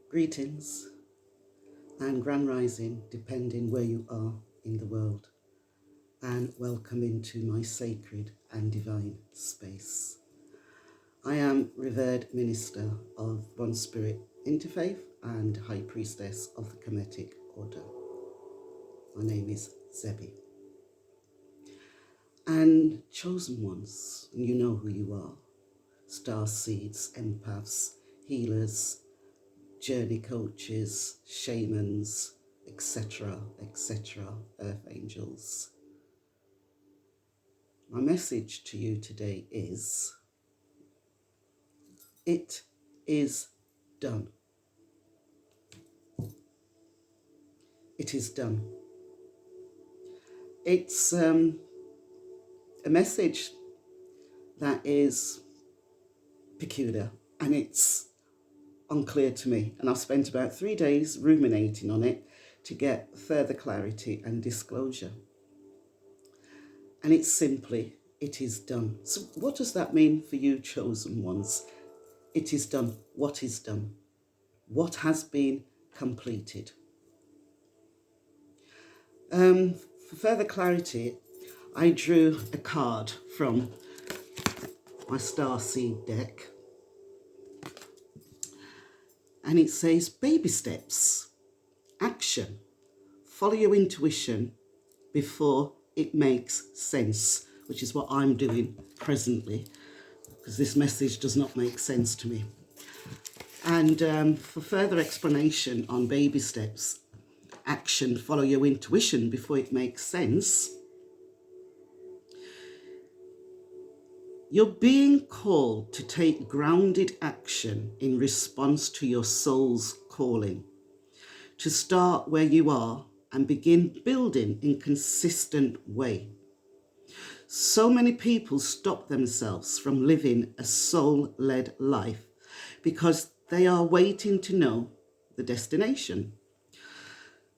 Greetings and grand rising, depending where you are in the world, and welcome into my sacred and divine space. I am Revered Minister of One Spirit Interfaith and High Priestess of the Kemetic Order. My name is Zebi. And chosen ones, you know who you are: star seeds, empaths, healers, journey coaches, shamans, etc., etc., earth angels. My message to you today is, it is done. It is done. It's a message that is peculiar and it's unclear to me. And I've spent about 3 days ruminating on it to get further clarity and disclosure. And it's simply, it is done. So what does that mean for you, chosen ones? It is done. What is done? What has been completed? For further clarity, I drew a card from my Starseed deck. And it says, baby steps, action, follow your intuition before it makes sense, which is what I'm doing presently, because this message does not make sense to me. And for further explanation on baby steps, action, follow your intuition before it makes sense, you're being called to take grounded action in response to your soul's calling, to start where you are and begin building in a consistent way. So many people stop themselves from living a soul-led life because they are waiting to know the destination.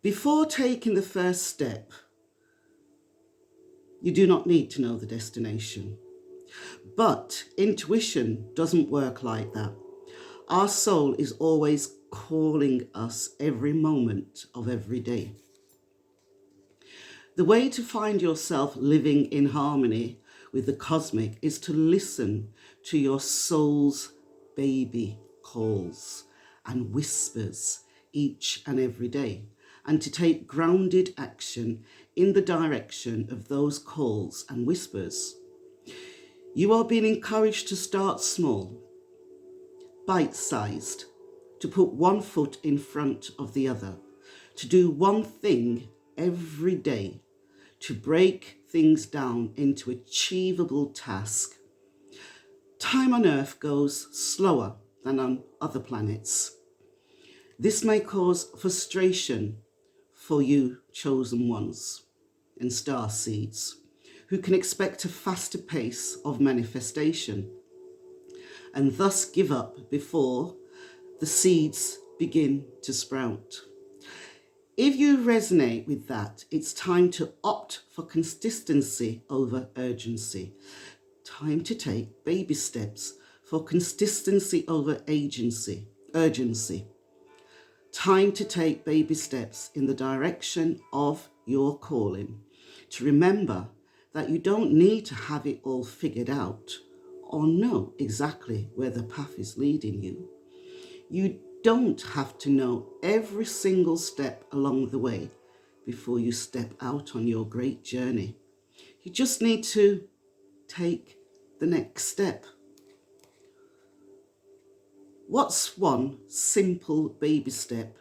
Before taking the first step, you do not need to know the destination. But intuition doesn't work like that. Our soul is always calling us every moment of every day. The way to find yourself living in harmony with the cosmic is to listen to your soul's baby calls and whispers each and every day, and to take grounded action in the direction of those calls and whispers. You are being encouraged to start small, bite-sized, to put one foot in front of the other, to do one thing every day, to break things down into achievable tasks. Time on Earth goes slower than on other planets. This may cause frustration for you chosen ones and star seeds, who can expect a faster pace of manifestation and thus give up before the seeds begin to sprout. If you resonate with that, it's time to opt for consistency over urgency. Time to take baby steps for consistency over urgency. Time to take baby steps in the direction of your calling. To remember that you don't need to have it all figured out or know exactly where the path is leading you. You don't have to know every single step along the way before you step out on your great journey. You just need to take the next step. What's one simple baby step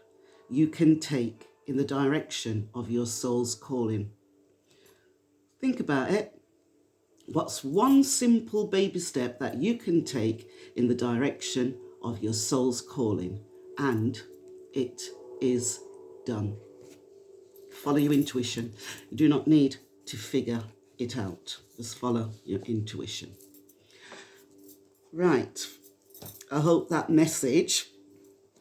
you can take in the direction of your soul's calling? Think about it. What's one simple baby step that you can take in the direction of your soul's calling? And it is done. Follow your intuition. You do not need to figure it out. Just follow your intuition. Right. I hope that message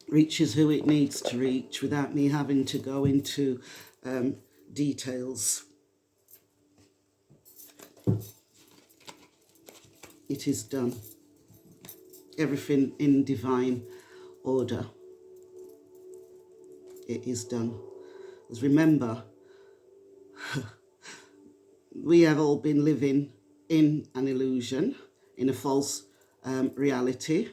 reaches who it needs to reach without me having to go into details. It is done. Everything in divine order. it is done. Because remember, we have all been living in an illusion, in a false reality,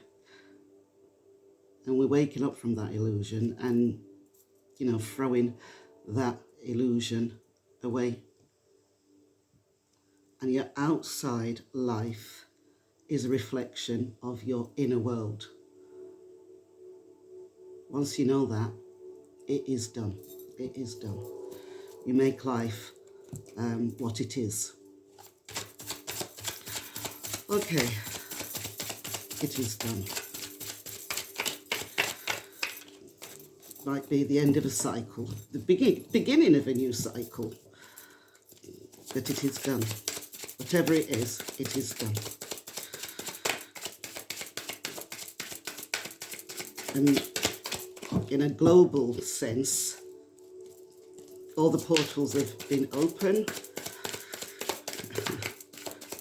and we're waking up from that illusion and, throwing that illusion away. And your outside life is a reflection of your inner world. Once you know that, it is done. It is done. You make life what it is. Okay, it is done. Might be the end of a cycle, the beginning of a new cycle, but it is done. Whatever it is done. And in a global sense, all the portals have been open,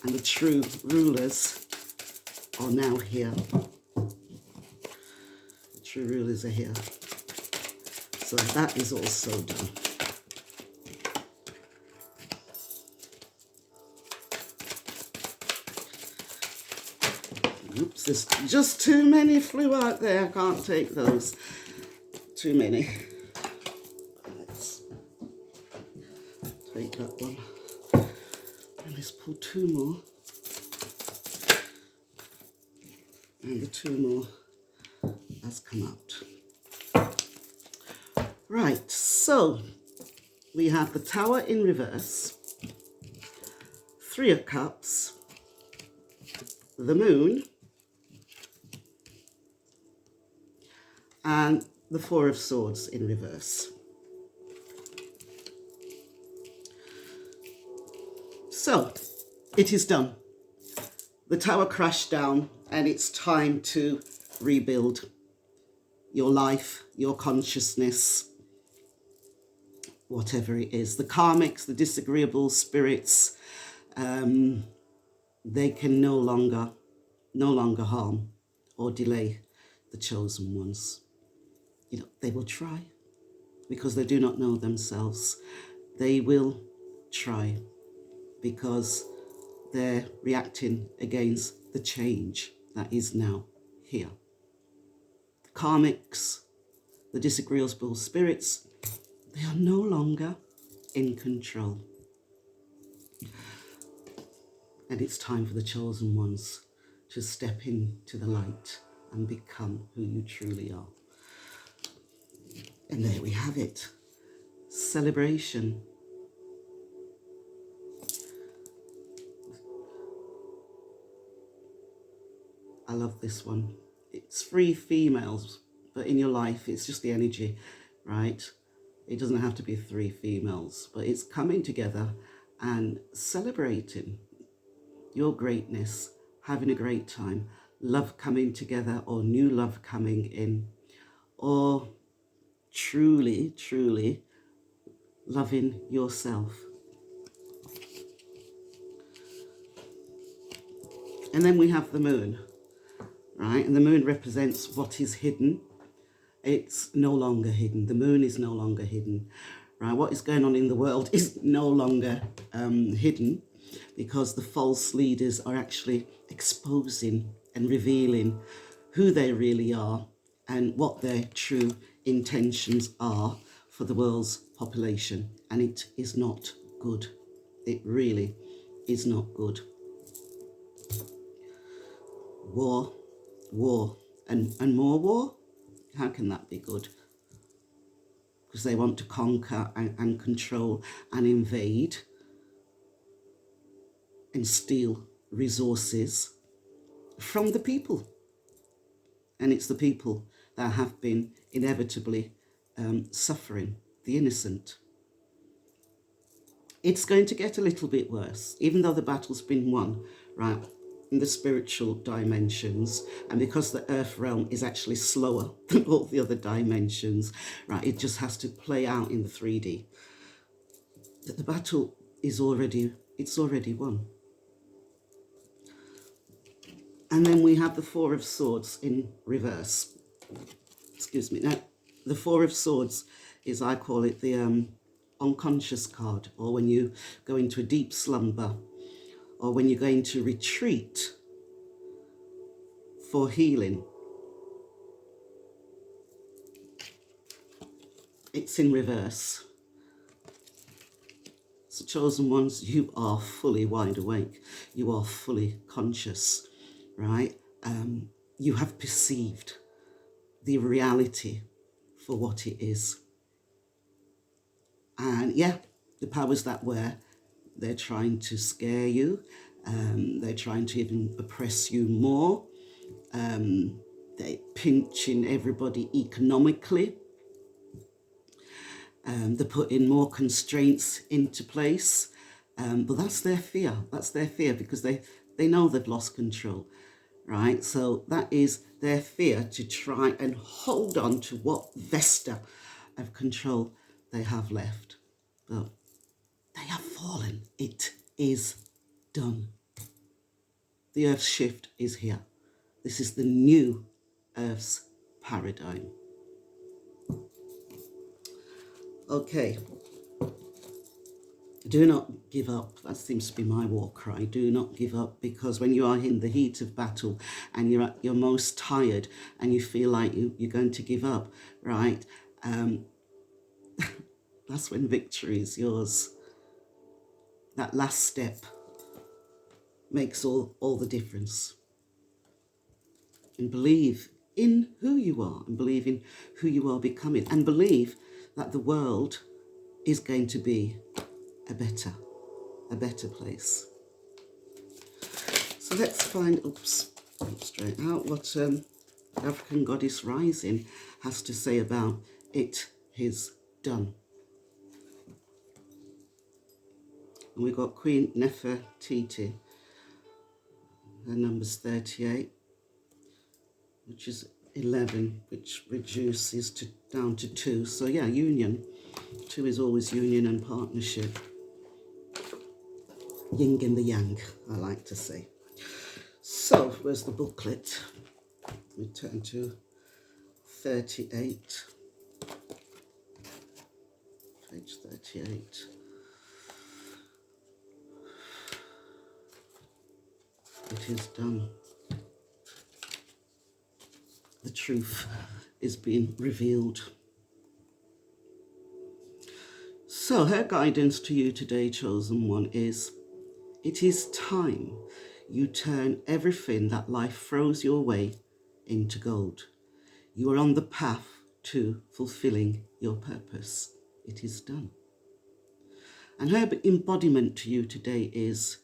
and the true rulers are now here. The true rulers are here. So that is also done. Oops, there's just too many flew out there. I can't take those. Too many. Let's take that one. And let's pull two more. And the two more has come out. Right, so we have the Tower in reverse, Three of Cups, the Moon, and the Four of Swords in reverse. So, it is done. The tower crashed down and it's time to rebuild your life, your consciousness, whatever it is. The karmics, the disagreeable spirits, they can no longer harm or delay the chosen ones. They will try because they do not know themselves. They will try because they're reacting against the change that is now here. The karmics, the disagreeable spirits, they are no longer in control. And it's time for the chosen ones to step into the light and become who you truly are. And there we have it. Celebration. I love this one. It's 3 females, but in your life, it's just the energy, right? It doesn't have to be 3 females, but it's coming together and celebrating your greatness, having a great time, love coming together or new love coming in, or truly, truly loving yourself. And then we have the moon, right? And the moon represents what is hidden. It's no longer hidden. The moon is no longer hidden, right? What is going on in the world is no longer hidden, because the false leaders are actually exposing and revealing who they really are and what their true intentions are for the world's population. And it is not good. It really is not good. War, and more war? How can that be good? Because they want to conquer and control and invade and steal resources from the people. And it's the people that have been inevitably suffering, the innocent. It's going to get a little bit worse, even though the battle's been won, right, in the spiritual dimensions, and because the earth realm is actually slower than all the other dimensions, right, it just has to play out in the 3D. But the battle is already won. And then we have the Four of Swords in reverse. Excuse me. Now, The Four of Swords is, I call it, the unconscious card, or when you go into a deep slumber, or when you're going to retreat for healing. It's in reverse. So chosen ones, you are fully wide awake. You are fully conscious, right? You have perceived the reality for what it is. And yeah, the powers that were, they're trying to scare you. They're trying to even oppress you more. They're pinching everybody economically. They're putting more constraints into place. But that's their fear. That's their fear, because they know they've lost control, right? So that is their fear, to try and hold on to what vesture of control they have left. But they have fallen. It is done. The Earth's shift is here. This is the new Earth's paradigm. Okay. Do not give up. That seems to be my war cry. Do not give up, because when you are in the heat of battle and you're at your most tired and you feel like you're going to give up, right? That's when victory is yours. That last step makes all the difference. And believe in who you are, and believe in who you are becoming, and believe that the world is going to be a better place. So let's find, straight out, what African Goddess Rising has to say about it is done. And we've got Queen Nefertiti. Her number's 38, which is 11, which reduces down to 2. So yeah, union. 2 is always union and partnership. Yin and the yang, I like to say. So, where's the booklet? We turn to 38. Page 38. It is done. The truth is being revealed. So her guidance to you today, chosen one, is it is time you turn everything that life throws your way into gold. You are on the path to fulfilling your purpose. It is done. And her embodiment to you today is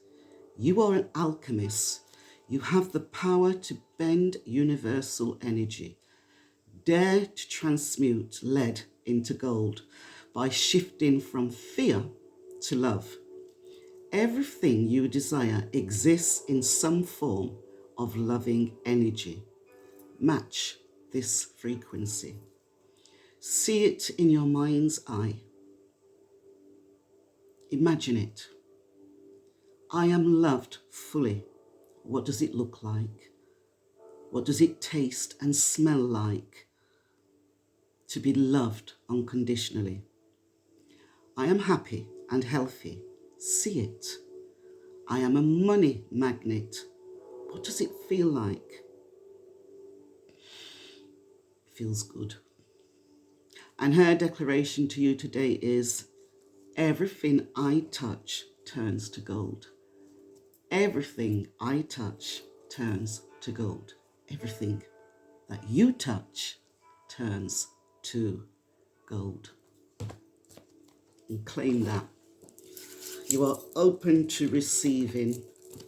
you are an alchemist. You have the power to bend universal energy. Dare to transmute lead into gold by shifting from fear to love. Everything you desire exists in some form of loving energy. Match this frequency. See it in your mind's eye. Imagine it. I am loved fully. What does it look like? What does it taste and smell like to be loved unconditionally? I am happy and healthy. See it. I am a money magnet. What does it feel like? Feels good. And her declaration to you today is, everything I touch turns to gold. Everything I touch turns to gold. Everything that you touch turns to gold. And claim that. You are open to receiving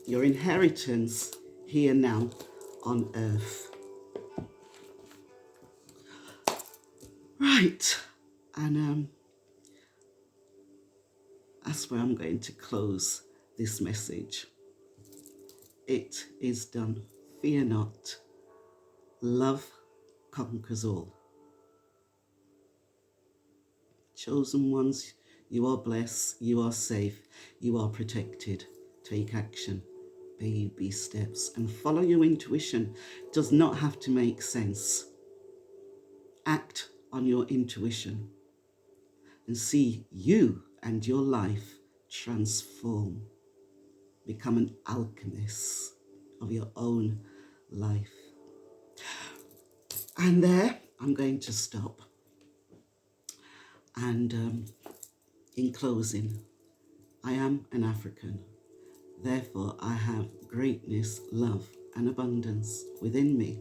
your inheritance here now on earth. Right, and that's where I'm going to close this message. It is done. Fear not. Love conquers all. Chosen ones, you are blessed, you are safe, you are protected. Take action, baby steps, and follow your intuition. It does not have to make sense. Act on your intuition and see you and your life transform. Become an alchemist of your own life. And there, I'm going to stop. And in closing, I am an African. Therefore, I have greatness, love, and abundance within me,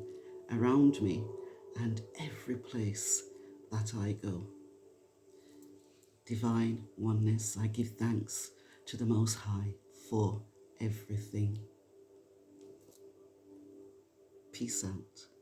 around me, and every place that I go. Divine oneness, I give thanks to the Most High for everything. Peace out.